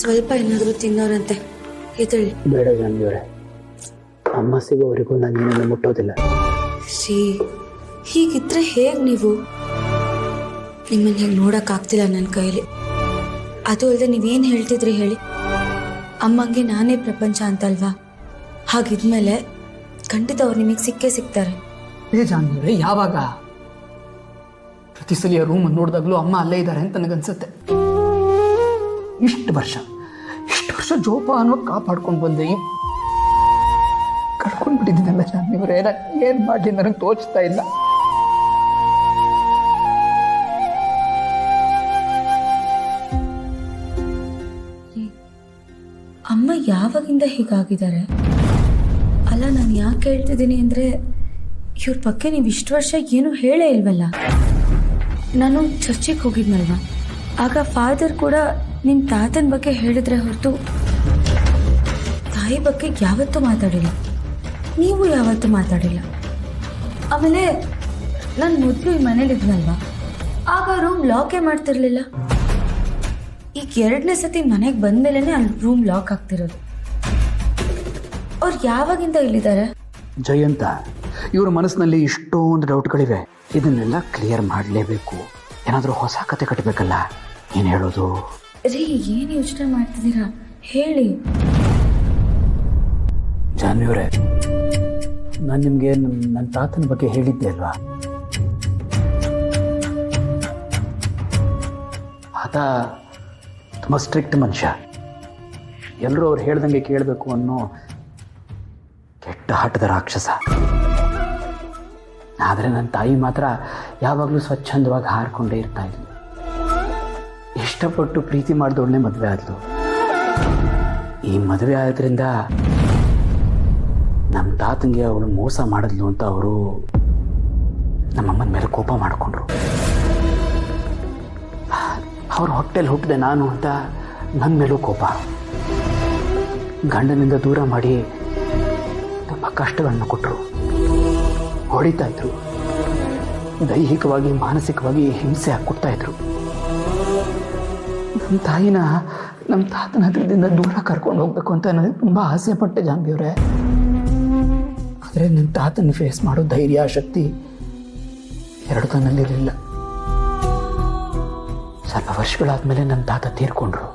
ಸ್ವಲ್ಪ ಏನಾದರೂ ತಿನ್ನೋರಂತೆ ಇದಳಿ. ಬೇಡ ಜಾನ್ವಿಯವರೇ, ಅಮ್ಮ ಸಿಗೋವರೆಗೂ ನಾನು ಏನನ್ನು ಮುಟ್ಟೋದಿಲ್ಲ. ಶ್ರೀ, ಹೀಗಿದ್ರೆ ಹೇಗೆ ನೀವು? ನಿಮ್ಮನ್ನು ಹೇಗೆ ನೋಡೋಕ್ಕಾಗ್ತಿಲ್ಲ ನನ್ನ ಕೈಯಲ್ಲಿ. ಅದು ಅಲ್ಲದೆ ನೀವೇನು ಹೇಳ್ತಿದ್ರಿ ಹೇಳಿ, ಅಮ್ಮಂಗೆ ನಾನೇ ಪ್ರಪಂಚ ಅಂತಲ್ವಾ? ಹಾಗಿದ್ಮೇಲೆ ಖಂಡಿತ ಅವ್ರು ನಿಮಗೆ ಸಿಕ್ಕೇ ಸಿಗ್ತಾರೆ. ಜಾನ್ವಿಯವರೇ, ಯಾವಾಗ? ಪ್ರತಿ ಸಲ ರೂಮನ್ನು ನೋಡಿದಾಗಲೂ ಅಮ್ಮ ಅಲ್ಲೇ ಇದ್ದಾರೆ ಅಂತ ನನಗನ್ಸುತ್ತೆ. ಇಷ್ಟು ವರ್ಷ ಜೋಪಾನ ಕಾಪಾಡ್ಕೊಂಡು ಬಂದೆ, ಕಳ್ಕೊಂಡು ಬಿಟ್ಟಿದ್ದೀನಲ್ಲ ಜಾನ್ವಿಯವರೇ. ಏನು ಮಾಡಲಿ ನನಗೆ ತೋಚ್ತಾ ಇಲ್ಲ. ಅಮ್ಮ ಯಾವಾಗಿಂದ ಹೀಗಾಗಿದ್ದಾರೆ? ಅಲ್ಲ, ನಾನು ಯಾಕೆ ಹೇಳ್ತಿದ್ದೀನಿ ಅಂದರೆ, ಇವ್ರ ಬಗ್ಗೆ ನೀವು ಇಷ್ಟು ವರ್ಷ ಏನೂ ಹೇಳೇ ಇಲ್ವಲ್ಲ. ನಾನು ಚರ್ಚಿಗೆ ಹೋಗಿದ್ನಲ್ವ, ಆಗ ಫಾದರ್ ಕೂಡ ನಿಮ್ಮ ತಾತನ ಬಗ್ಗೆ ಹೇಳಿದ್ರೆ ಹೊರತು ತಾಯಿ ಬಗ್ಗೆ ಯಾವತ್ತೂ ಮಾತಾಡಿಲ್ಲ. ನೀವು ಯಾವತ್ತೂ ಮಾತಾಡಿಲ್ಲ. ಆಮೇಲೆ ನಾನು ಮೊದಲು ಈ ಮನೇಲಿದ್ನಲ್ವ, ಆಗ ರೂಮ್ ಲಾಕೇ ಮಾಡ್ತಿರ್ಲಿಲ್ಲ. ಈಗ 2ನೇ ಸತಿ ಮನೆಗೆ ಬಂದಮೇಲೆ ಅಲ್ಲಿ ರೂಮ್ ಲಾಕ್ ಆಗ್ತಿರೋದು. ಅವ್ರು ಯಾವಾಗಿಂದ ಇಲ್ಲಿದ್ದಾರೆ? ಜಯಂತ, ಇವ್ರ ಮನಸ್ಸಿನಲ್ಲಿ ಇಷ್ಟೊಂದು ಡೌಟ್ಗಳಿವೆ. ಇದನ್ನೆಲ್ಲ ಕ್ಲಿಯರ್ ಮಾಡಲೇಬೇಕು. ಏನಾದರೂ ಹೊಸ ಕತೆ ಕಟ್ಟಬೇಕಲ್ಲ. ಏನು ಹೇಳೋದು? ರೀ, ಏನು ಯೋಚನೆ ಮಾಡ್ತಿದ್ದೀರಾ ಹೇಳಿ. ಜಾನ್ವಿಯವರೇ, ನಾನು ನಿಮಗೆ ನನ್ನ ತಾತನ ಬಗ್ಗೆ ಹೇಳಿದ್ದೆ ಅಲ್ವಾ? ಆತ ತುಂಬ ಸ್ಟ್ರಿಕ್ಟ್ ಮನುಷ್ಯ. ಎಲ್ಲರೂ ಅವ್ರು ಹೇಳ್ದಂಗೆ ಕೇಳಬೇಕು ಅನ್ನೋ ಕೆಟ್ಟ ಹಠದ ರಾಕ್ಷಸ. ಆದರೆ ನನ್ನ ತಾಯಿ ಮಾತ್ರ ಯಾವಾಗಲೂ ಸ್ವಚ್ಛಂದವಾಗಿ ಹಾರಿಕೊಂಡೇ ಇರ್ತಾ ಇದ್ಲು. ಇಷ್ಟಪಟ್ಟು ಪ್ರೀತಿ ಮಾಡಿದವಳನ್ನೇ ಮದುವೆ ಆದ್ಲು. ಈ ಮದುವೆ ಆದ್ರಿಂದ ನಮ್ಮ ತಾತಂಗೆ ಅವಳು ಮೋಸ ಮಾಡಿದ್ಲು ಅಂತ ಅವರು ನಮ್ಮಮ್ಮನ ಮೇಲೆ ಕೋಪ ಮಾಡಿಕೊಂಡ್ರು. ಅವ್ರ ಹೊಟ್ಟೆಲಿ ಹುಟ್ಟಿದೆ ನಾನು ಅಂತ ನನ್ನ ಮೇಲೂ ಕೋಪ. ಗಂಡನಿಂದ ದೂರ ಮಾಡಿ ತುಂಬ ಕಷ್ಟಗಳನ್ನು ಕೊಟ್ಟರು. ಹೊಡಿತಾ ಇದ್ರು, ದೈಹಿಕವಾಗಿ ಮಾನಸಿಕವಾಗಿ ಹಿಂಸೆ ಹಾಕ್ಕೊಡ್ತಾ ಇದ್ರು. ನಮ್ಮ ತಾಯಿನ ನಮ್ಮ ತಾತನ ಹತ್ರದಿಂದ ದೂರ ಕರ್ಕೊಂಡು ಹೋಗ್ಬೇಕು ಅಂತ ನನಗೆ ತುಂಬ ಆಸೆ ಪಟ್ಟೆ ಜಾನ್ವಿಯವರೇ. ಆದರೆ ನನ್ನ ತಾತನ ಫೇಸ್ ಮಾಡೋ ಧೈರ್ಯ ಶಕ್ತಿ ಎರಡು ನನ್ನಲ್ಲಿರಲಿಲ್ಲ. ಸ್ವಲ್ಪ ವರ್ಷಗಳಾದ್ಮೇಲೆ ನನ್ನ ತಾತ ತೀರ್ಕೊಂಡ್ರು.